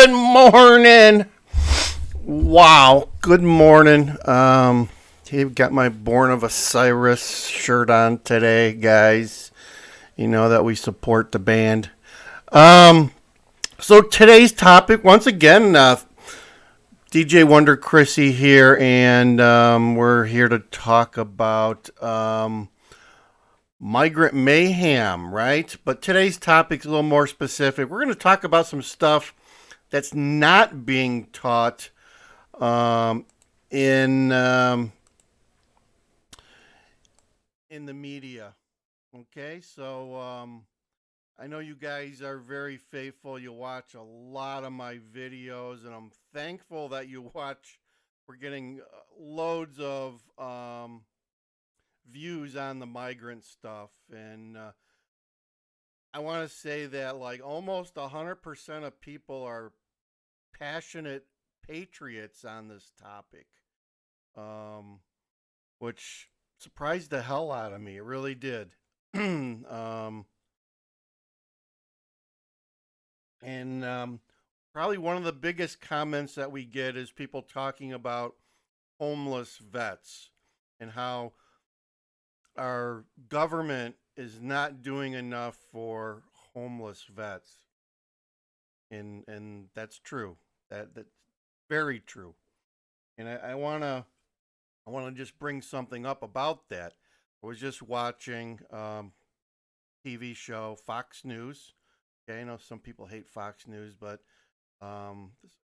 Good morning. Wow. Good morning. I've got my Born of Osiris shirt on today, guys. You know that we support the band. Um, so today's topic, once again, DJ Wonder Chrissy here, and we're here to talk about migrant mayhem, right? But today's topic's a little more specific. We're going to talk about some stuff that's not being taught um, in in the media. Okay, so I know you guys are very faithful. You watch a lot of my videos, and I'm thankful that you watch. We're getting loads of views on the migrant stuff, and I want to say that like almost 100% of people are passionate patriots on this topic, um, which surprised the hell out of me. It really did. And probably one of the biggest comments that we get is people talking about homeless vets and how our government is not doing enough for homeless vets. And that's true. That's very true. And I wanna just bring something up about that. I was just watching TV show Fox News. Okay, I know some people hate Fox News, but um,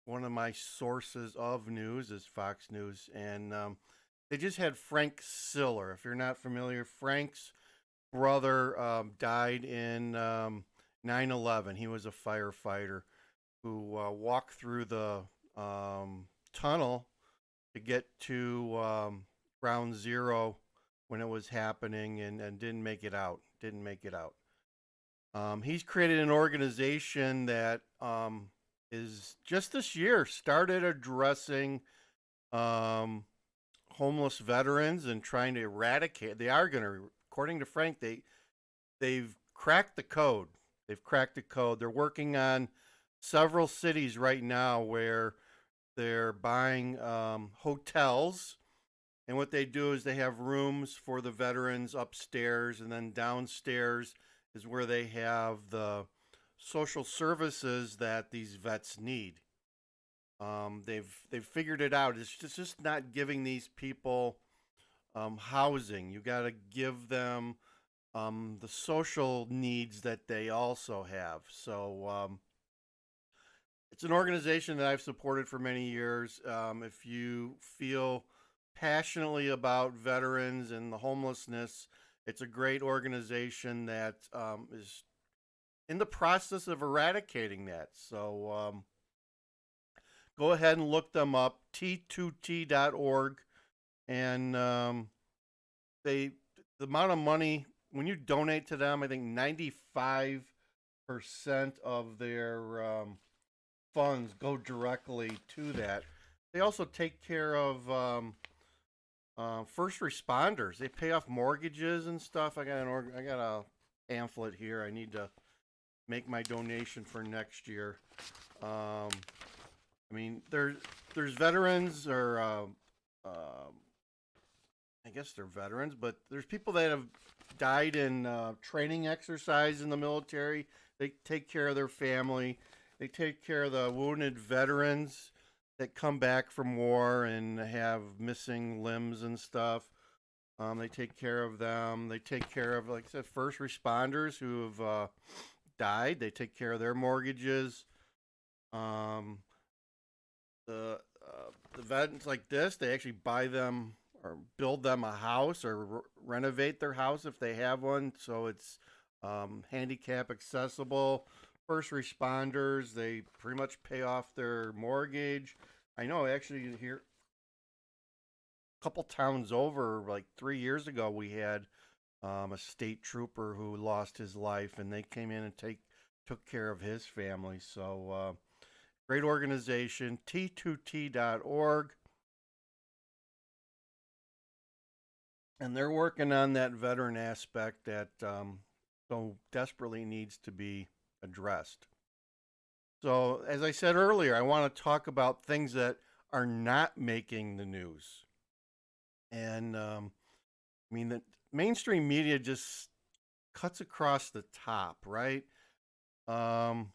one of my sources of news is Fox News, and they just had Frank Siller. If you're not familiar, Frank's brother died in 9/11. He was a firefighter who walked through the tunnel to get to ground zero when it was happening, and didn't make it out. Didn't make it out. He's created an organization that is just this year started addressing um, homeless veterans and trying to eradicate. They are going to, according to Frank, they've cracked the code. They've cracked the code. They're working on several cities right now where they're buying hotels, and what they do is they have rooms for the veterans upstairs, and then downstairs is where they have the social services that these vets need. They've figured it out. It's just not giving these people housing. You got to give them the social needs that they also have. So it's an organization that I've supported for many years. If you feel passionately about veterans and the homelessness, it's a great organization that is in the process of eradicating that. So go ahead and look them up, t2t.org. And they, the amount of money, when you donate to them, I think 95% of their funds go directly to that. They also take care of first responders. They pay off mortgages and stuff. I got a pamphlet here. I need to make my donation for next year. I mean, there's veterans, or I guess they're veterans, but there's people that have died in training exercise in the military. They take care of their family. They take care of the wounded veterans that come back from war and have missing limbs and stuff. They take care of them. They take care of, like I said, first responders who have died. They take care of their mortgages. Um, the vets like this, they actually buy them or build them a house, or renovate their house if they have one, so it's handicap accessible. First responders, they pretty much pay off their mortgage. I know actually here, a couple towns over, like 3 years ago, we had a state trooper who lost his life, and they came in and took care of his family. So great organization, t2t.org. And they're working on that veteran aspect that so desperately needs to be addressed. So, as I said earlier, I want to talk about things that are not making the news. And I mean, the mainstream media just cuts across the top, right? Um,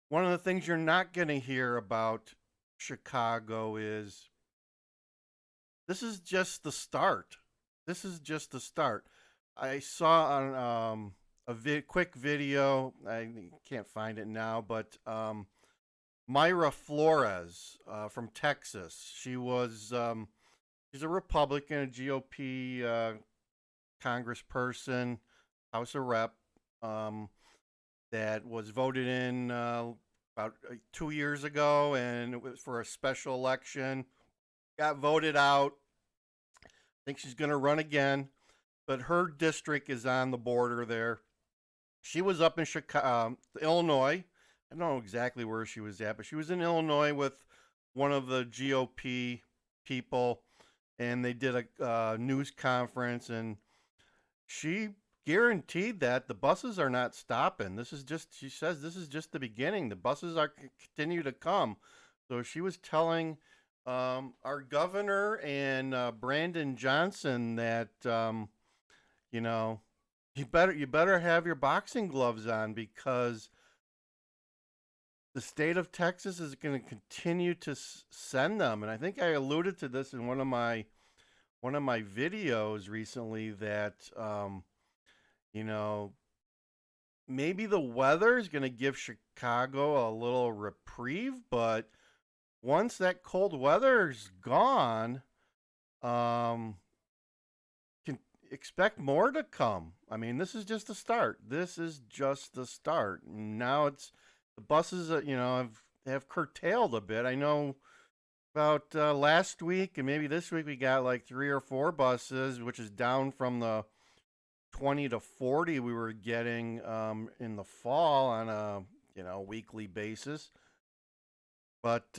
One of the things you're not going to hear about Chicago is this is just the start. This is just the start. I saw on quick video. I can't find it now, but Myra Flores from Texas. She's a Republican, a GOP congressperson, House of Rep, um, that was voted in about 2 years ago, and it was for a special election. Got voted out. I think she's going to run again, but her district is on the border there. She was up in Chicago, Illinois. I don't know exactly where she was at, but she was in Illinois with one of the GOP people, and they did a news conference, and she guaranteed that the buses are not stopping. This is just, she says, this is just the beginning. The buses are continue to come. So she was telling our governor and Brandon Johnson that you know you better have your boxing gloves on, because the state of Texas is going to continue to send them. And I think I alluded to this in one of my videos recently that you know, maybe the weather is going to give Chicago a little reprieve, but once that cold weather's gone, can expect more to come. I mean, this is just the start. This is just the start. Now it's the buses, have curtailed a bit. I know about last week and maybe this week we got like 3 or 4 buses, which is down from the 20 to 40 we were getting in the fall on a weekly basis. But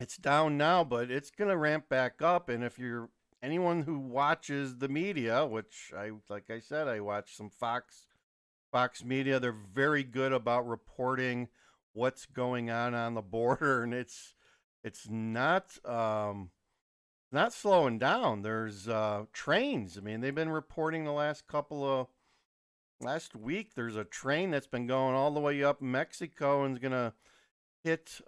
it's down now, but it's going to ramp back up. And if you're anyone who watches the media, which like I said, I watch some Fox Media, they're very good about reporting what's going on the border, and it's not slowing down. There's trains. I mean, they've been reporting the last week. There's a train that's been going all the way up Mexico and is gonna hit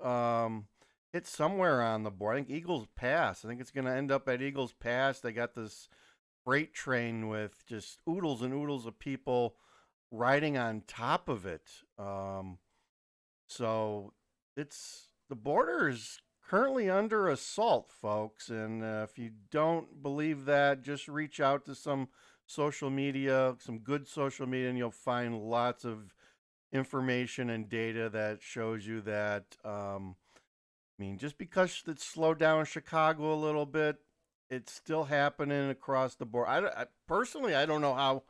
somewhere on the board. I think Eagles Pass. I think it's gonna end up at Eagles Pass. They got this freight train with just oodles and oodles of people riding on top of it. So it's the border is currently under assault, folks. And if you don't believe that, just reach out to some social media, some good social media, and you'll find lots of information and data that shows you that. I mean, just because it's slowed down in Chicago a little bit, it's still happening across the board. Personally, I don't know how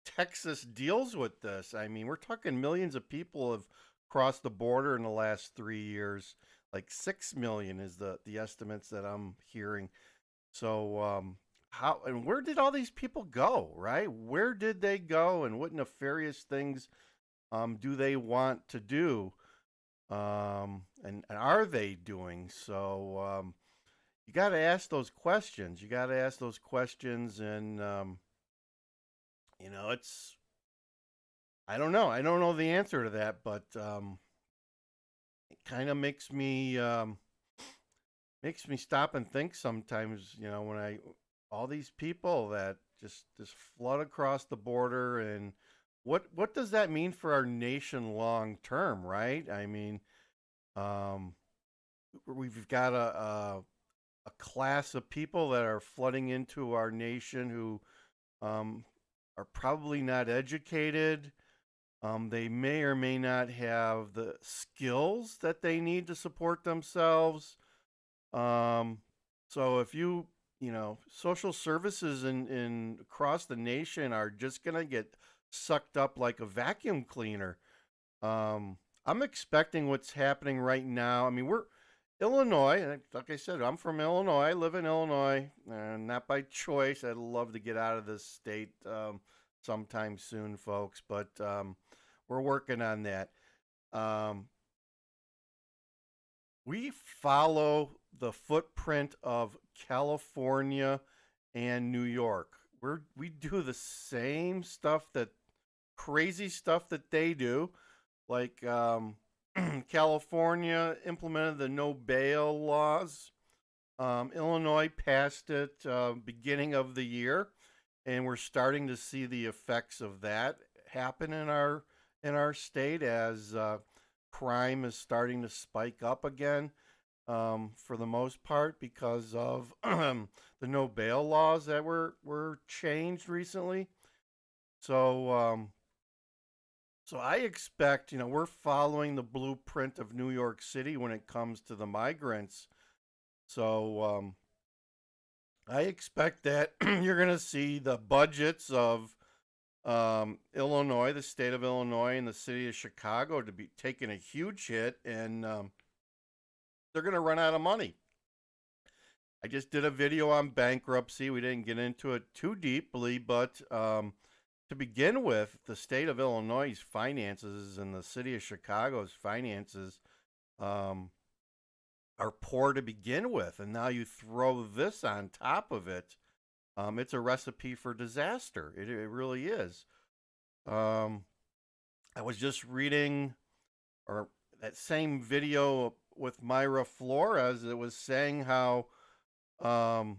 Texas deals with this. I mean, we're talking millions of people have crossed the border in the last 3 years. Like 6 million is the estimates that I'm hearing. So how and where did all these people go, right? Where did they go, and what nefarious things do they want to do? And are they doing? So you got to ask those questions. You got to ask those questions, and it's I don't know. I don't know the answer to that, but it kind of makes me stop and think sometimes. When all these people that just flood across the border, and what does that mean for our nation long term, right? I mean, we've got a class of people that are flooding into our nation who are probably not educated. They may or may not have the skills that they need to support themselves. So if social services in across the nation are just gonna get sucked up like a vacuum cleaner. I'm expecting what's happening right now. I mean, we're Illinois. Like I said, I'm from Illinois. I live in Illinois, not by choice. I'd love to get out of this state sometime soon, folks. But we're working on that. um, we follow the footprint of California and New York. We do the same stuff, that crazy stuff that they do. Like California implemented the no bail laws. Illinois passed it beginning of the year, and we're starting to see the effects of that happen in our state as crime is starting to spike up again. For the most part, because of the no bail laws that were changed recently. So so I expect, we're following the blueprint of New York City when it comes to the migrants. So I expect that you're going to see the budgets of Illinois, the state of Illinois, and the city of Chicago to be taking a huge hit, and they're going to run out of money. I just did a video on bankruptcy. We didn't get into it too deeply, but to begin with, the state of Illinois' finances and the city of Chicago's finances are poor to begin with, and now you throw this on top of it. It's a recipe for disaster. It really is. I was just reading, or that same video with Myra Flores. It was saying how the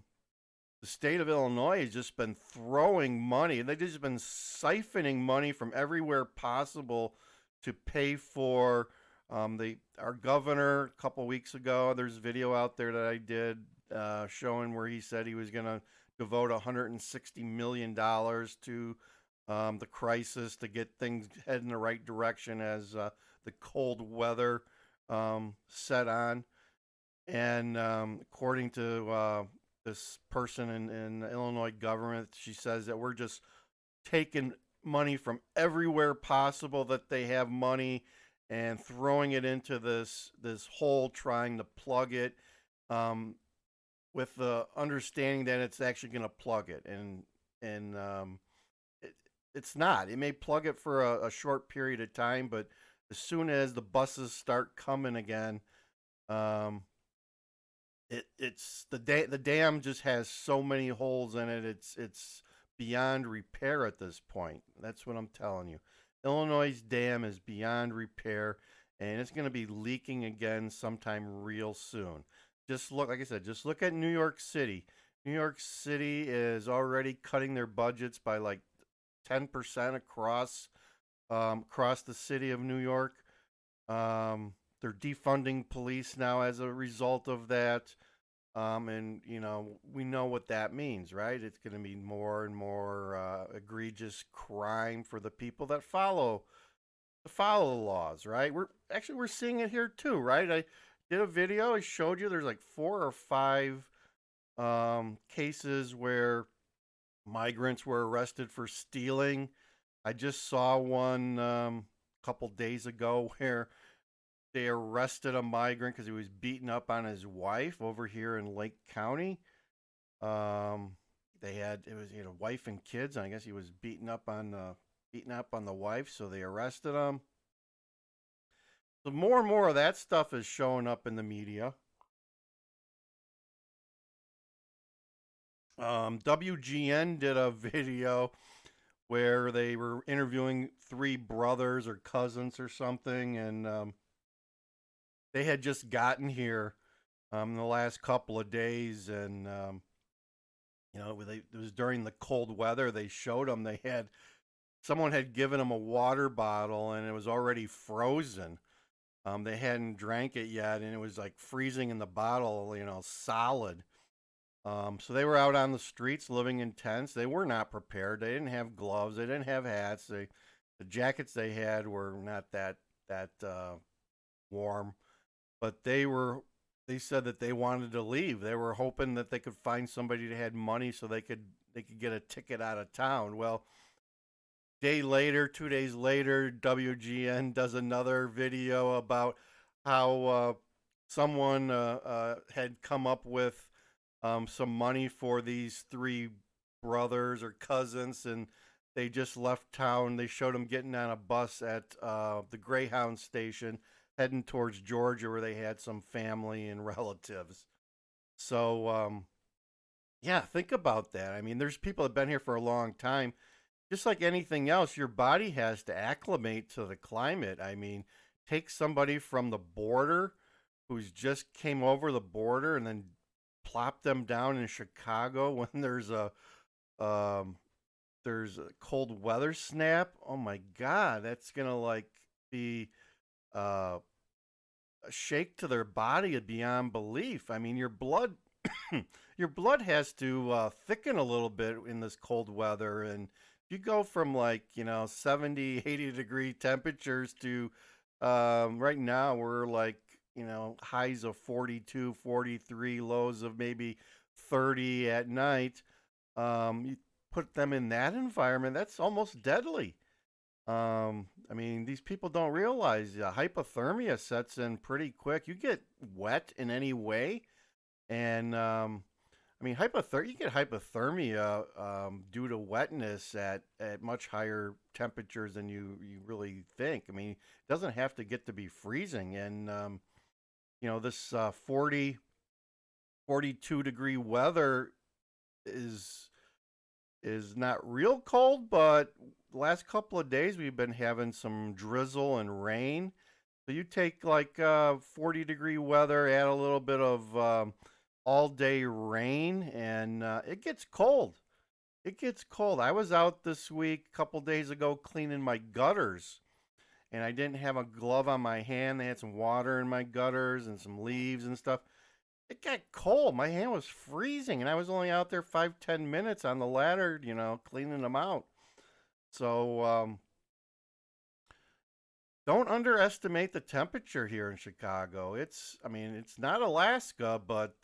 state of Illinois has just been throwing money, and they've just been siphoning money from everywhere possible to pay for our governor. A couple weeks ago, there's a video out there that I did showing where he said he was going to devote $160 million to the crisis to get things head in the right direction as the cold weather set on. And according to this person in the Illinois government, she says that we're just taking money from everywhere possible that they have money and throwing it into this hole, trying to plug it, with the understanding that it's actually going to plug it, and it's not. It may plug it for a short period of time, but as soon as the buses start coming again, it's the dam just has so many holes in it. It's beyond repair at this point. That's what I'm telling you. Illinois' dam is beyond repair, and it's going to be leaking again sometime real soon. Just look, like I said, just look at New York City. New York City is already cutting their budgets by like 10% across the city of New York. They're defunding police now as a result of that. And we know what that means, right? It's going to be more and more egregious crime for the people that follow the laws, right? We're seeing it here too, right? I did a video. I showed you there's like 4 or 5 cases where migrants were arrested for stealing. I just saw one a couple days ago where they arrested a migrant because he was beaten up on his wife over here in Lake County. It was a wife and kids, and I guess he was beaten up on the wife, so they arrested him. So more and more of that stuff is showing up in the media. WGN did a video where they were interviewing 3 brothers or cousins or something, and they had just gotten here in the last couple of days, and it was during the cold weather. They showed them someone had given them a water bottle, and it was already frozen. They hadn't drank it yet, and it was like freezing in the bottle, solid. So they were out on the streets living in tents. They were not prepared. They didn't have gloves. They didn't have hats. The jackets they had were not that warm. But they said that they wanted to leave. They were hoping that they could find somebody that had money so they could get a ticket out of town. Well, 2 days later, WGN does another video about how someone had come up with some money for these 3 brothers or cousins, and they just left town. They showed them getting on a bus at the Greyhound station, heading towards Georgia, where they had some family and relatives. So, yeah, think about that. I mean, there's people that have been here for a long time. Just like anything else, your body has to acclimate to the climate. I mean, take somebody from the border who's just came over the border and then plop them down in Chicago when um, there's a cold weather snap. Oh my God, that's gonna like be uh, a shake to their body beyond belief. I mean, your blood, your blood has to thicken a little bit in this cold weather, and if you go from like 70, 80 degree temperatures to right now we're like highs of 42, 43, lows of maybe 30 at night. You put them in that environment, that's almost deadly. I mean, these people don't realize hypothermia sets in pretty quick. You get wet in any way, and I mean, you get hypothermia due to wetness at much higher temperatures than you really think. I mean, it doesn't have to get to be freezing, and this 40, 42 degree weather is is not real cold, but the last couple of days we've been having some drizzle and rain. So you take like 40-degree weather, add a little bit of all day rain, and it gets cold. It gets cold. I was out this week, a couple days ago, cleaning my gutters, and I didn't have a glove on my hand. They had some water in my gutters and some leaves and stuff. It got cold. My hand was freezing, and I was only out there 5, 10 minutes on the ladder, cleaning them out. So don't underestimate the temperature here in Chicago. I mean, it's not Alaska, but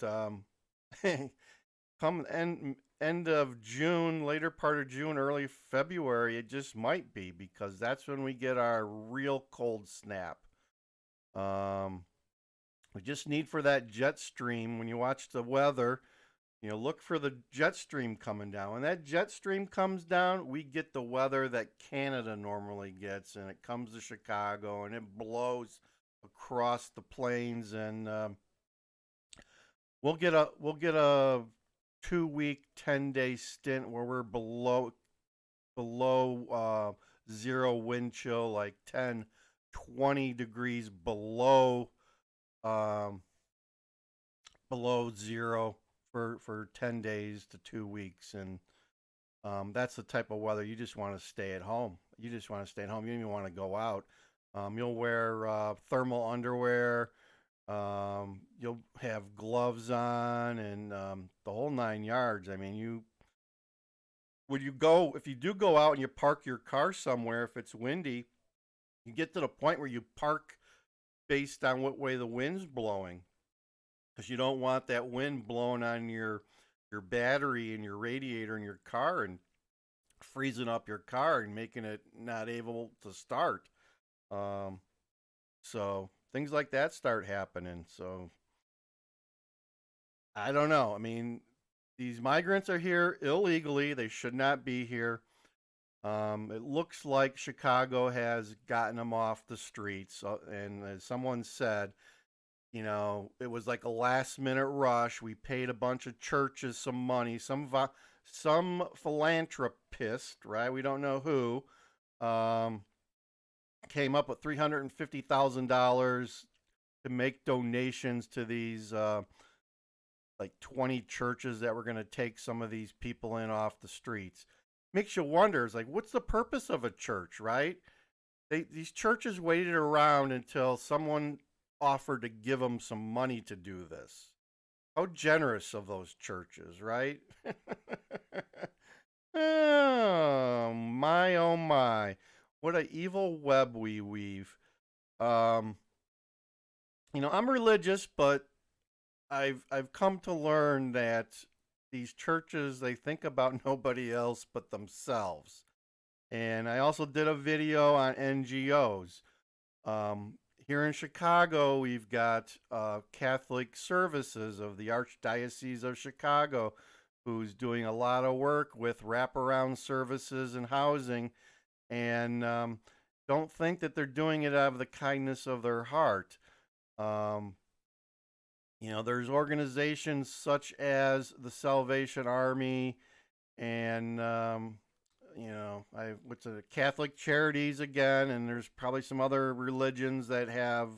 come end of June, later part of June, early February, it just might be because that's when we get our real cold snap. Um, we just need for that jet stream. When you watch the weather, look for the jet stream coming down. When that jet stream comes down, we get the weather that Canada normally gets, and it comes to Chicago, and it blows across the plains, and we'll get a 2 week, 10-day stint where we're below zero wind chill, like 10, 20 degrees um, below zero for 10 days to 2 weeks. And that's the type of weather you just want to stay at home. You just want to stay at home. You don't even want to go out. You'll wear thermal underwear. You'll have gloves on and the whole 9 yards. I mean, if you do go out and you park your car somewhere, if it's windy, you get to the point where you park based on what way the wind's blowing, because you don't want that wind blowing on your battery and your radiator in your car and freezing up your car and making it not able to start. Um, so things like that start happening. So I don't know. I mean, these migrants are here illegally. They should not be here. It looks like Chicago has gotten them off the streets. And as someone said, it was like a last minute rush. We paid a bunch of churches some money, some philanthropist, right? We don't know who, came up with $350,000 to make donations to these like 20 churches that were going to take some of these people in off the streets. Makes you wonder, it's like, what's the purpose of a church, right? These churches waited around until someone offered to give them some money to do this. How generous of those churches, right? Oh my, oh my. What a evil web we weave. Um, I'm religious, but I've come to learn that these churches, they think about nobody else but themselves. And I also did a video on NGOs. Here in Chicago, we've got Catholic Services of the Archdiocese of Chicago who's doing a lot of work with wraparound services and housing, and don't think that they're doing it out of the kindness of their heart. Um, there's organizations such as the Salvation Army and what's it, Catholic Charities again, and there's probably some other religions that have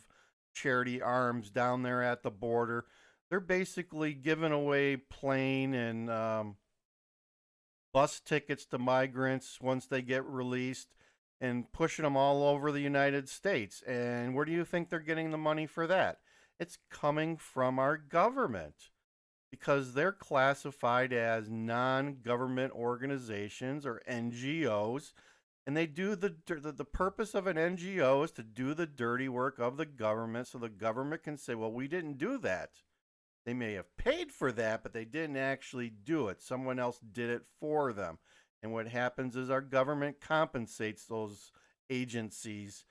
charity arms down there at the border. They're basically giving away plane and bus tickets to migrants once they get released and pushing them all over the United States. And where do you think they're getting the money for that? It's coming from our government, because they're classified as non-government organizations or NGOs, and they do the purpose of an NGO is to do the dirty work of the government, so the government can say, well, we didn't do that. They may have paid for that, but they didn't actually do it. Someone else did it for them. And what happens is our government compensates those agencies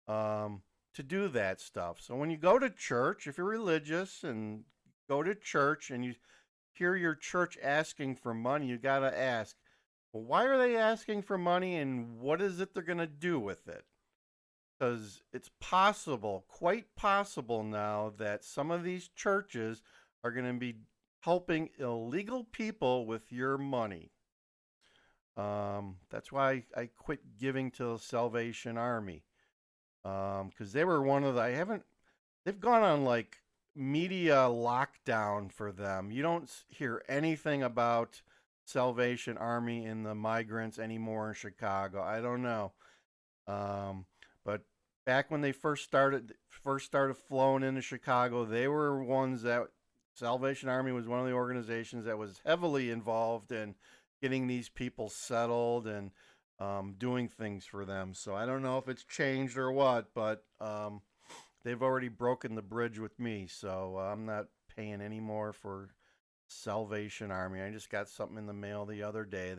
to do that stuff. So when you go to church, if you're religious and go to church and you hear your church asking for money, you got to ask, well, why are they asking for money, and what is it they're going to do with it? Because it's possible, quite possible now, that some of these churches are going to be helping illegal people with your money. That's why I quit giving to the Salvation Army, because they were one of the, they've gone on like media lockdown for them. You don't hear anything about Salvation Army and the migrants anymore in Chicago. I don't know. But back when they first started flowing into Chicago, they were ones that Salvation Army was one of the organizations that was heavily involved in getting these people settled and doing things for them. So I don't know if it's changed or what, but they've already broken the bridge with me, so I'm not paying any more for Salvation Army. I just got something in the mail the other day.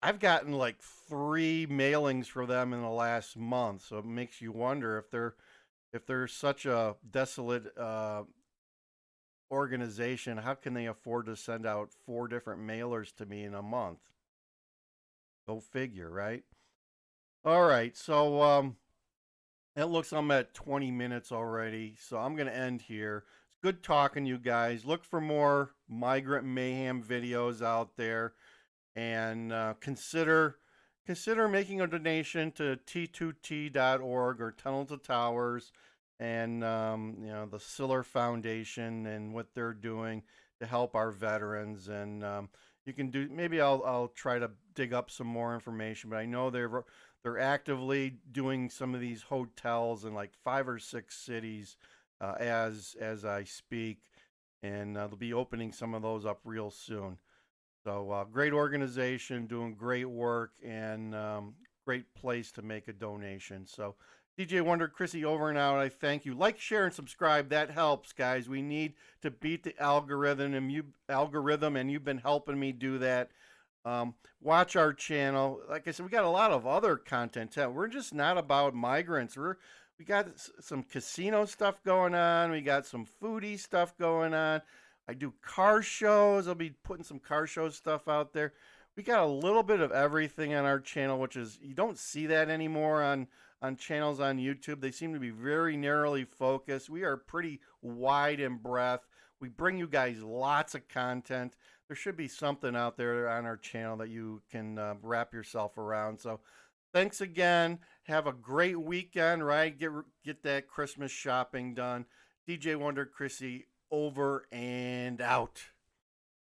I've gotten like 3 mailings for them in the last month, so it makes you wonder if they're such a desolate organization, how can they afford to send out 4 different mailers to me in a month? Go figure, right? All right, so it looks I'm at 20 minutes already, so I'm going to end here. It's good talking to you guys. Look for more Migrant Mayhem videos out there, and consider making a donation to T2T.org or Tunnel to Towers, and the Siller Foundation and what they're doing to help our veterans. And you can do, maybe I'll try to dig up some more information, but I know they're actively doing some of these hotels in like 5 or 6 cities as I speak, and they'll be opening some of those up real soon. So great organization, doing great work, and great place to make a donation. So DJ Wonder Chrissy over and out. I thank you. Like, share, and subscribe. That helps, guys. We need to beat the algorithm, and you've been helping me do that. Watch our channel. Like I said, we got a lot of other content. We're just not about migrants. We got some casino stuff going on. We got some foodie stuff going on. I do car shows. I'll be putting some car show stuff out there. We got a little bit of everything on our channel, which is, you don't see that anymore on channels on YouTube. They seem to be very narrowly focused. We are pretty wide in breadth. We bring you guys lots of content. There should be something out there on our channel that you can wrap yourself around. So thanks again. Have a great weekend, right? Get that Christmas shopping done. DJ Wonder Chrissy over and out.